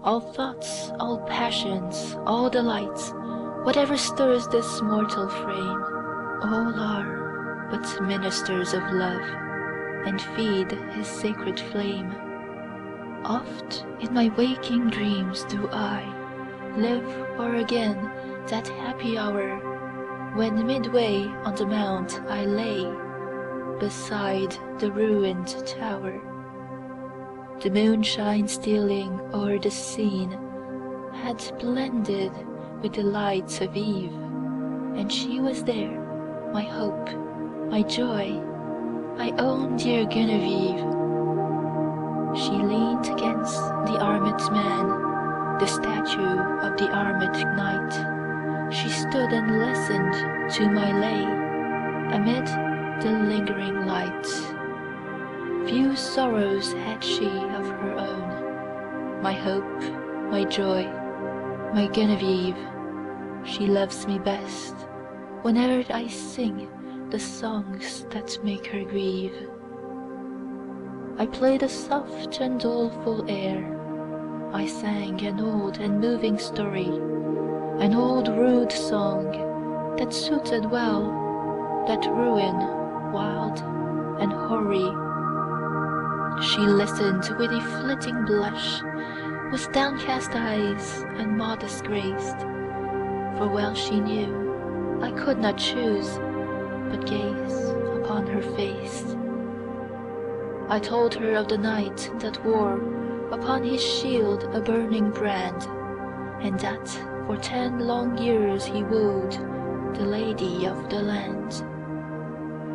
All thoughts, all passions, all delights, whatever stirs this mortal frame, all are but ministers of love, and feed his sacred flame. Oft in my waking dreams do I live o'er again that happy hour, when midway on the mount I lay, beside the ruined tower. The moonshine stealing o'er the scene had blended with the lights of eve, and she was there, my hope, my joy, my own dear Genevieve. She leaned against the armed man, the statue of the armed knight. She stood and listened to my lay, amid the lingering light. Few sorrows had she of her own, my hope, my joy, my Genevieve. She loves me best whene'er I sing the songs that make her grieve. I played a soft and doleful air, I sang an old and moving story, an old rude song that suited well that ruin wild and hoary. She listened with a flitting blush, with downcast eyes and modest grace, for well she knew I could not choose but gaze upon her face. I told her of the knight that wore upon his shield a burning brand, and that for 10 long years he wooed the lady of the land.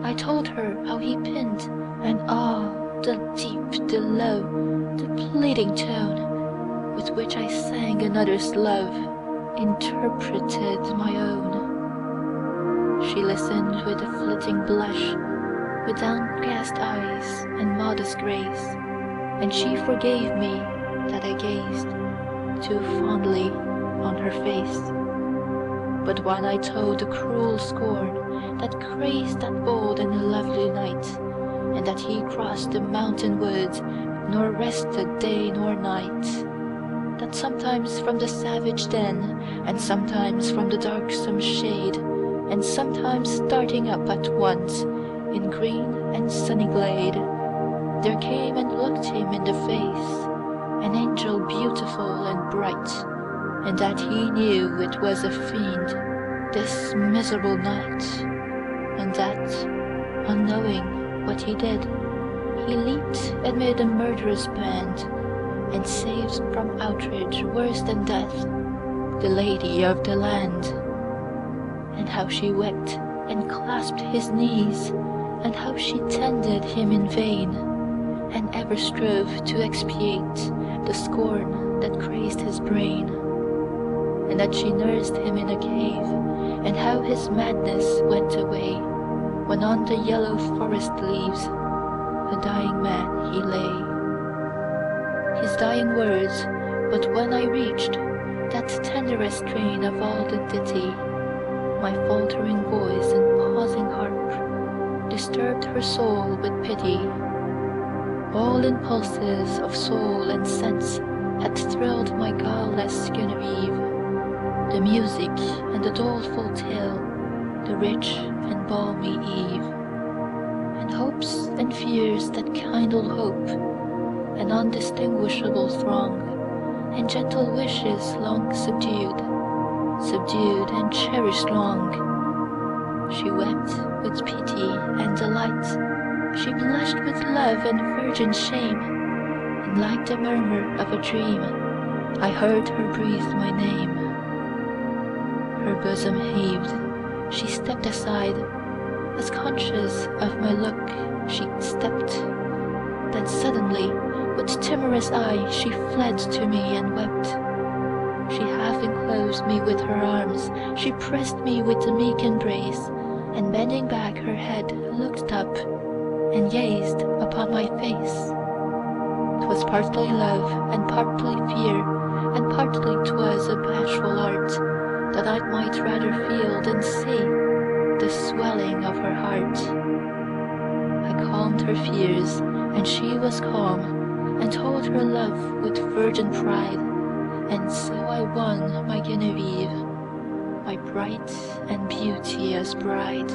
I told her how he pinned, and the deep, the low, the pleading tone with which I sang another's love interpreted my own. She listened with a flitting blush, with downcast eyes and modest grace, and she forgave me that I gazed too fondly on her face. But when I told the cruel scorn that crazed that bold and lovely knight, and that he crossed the mountain woods, nor rested day nor night, that sometimes from the savage den, and sometimes from the darksome shade, and sometimes starting up at once in green and sunny glade, there came and looked him in the face an angel beautiful and bright, and that he knew it was a fiend, this miserable knight, and that, unknowing what he did, he leaped amid a murderous band, and saved from outrage worse than death the lady of the land. And how she wept and clasped his knees, and how she tended him in vain, and ever strove to expiate the scorn that crazed his brain, and that she nursed him in a cave, and how his madness went away when on the yellow forest leaves a dying man he lay. His dying words, but when I reached that tenderest strain of all the ditty, my faltering voice and pausing harp disturbed her soul with pity. All impulses of soul and sense had thrilled my guileless Genevieve, the music and the doleful tale, the rich and balmy eve, and hopes and fears that kindle hope, an undistinguishable throng, and gentle wishes long subdued and cherished long. She wept with pity and delight, she blushed with love and virgin shame, and like the murmur of a dream, I heard her breathe my name. Her bosom heaved, she stepped aside, as conscious of my look she stepped. Then suddenly, with timorous eye, she fled to me and wept. She half enclosed me with her arms, she pressed me with a meek embrace, and bending back her head, looked up, and gazed upon my face. 'Twas partly love, and partly fear, and partly 'twas a bashful art, that I might rather feel than see the swelling of her heart. I calmed her fears, and she was calm, and told her love with virgin pride, And so I won my Genevieve, my bright and beauteous bride.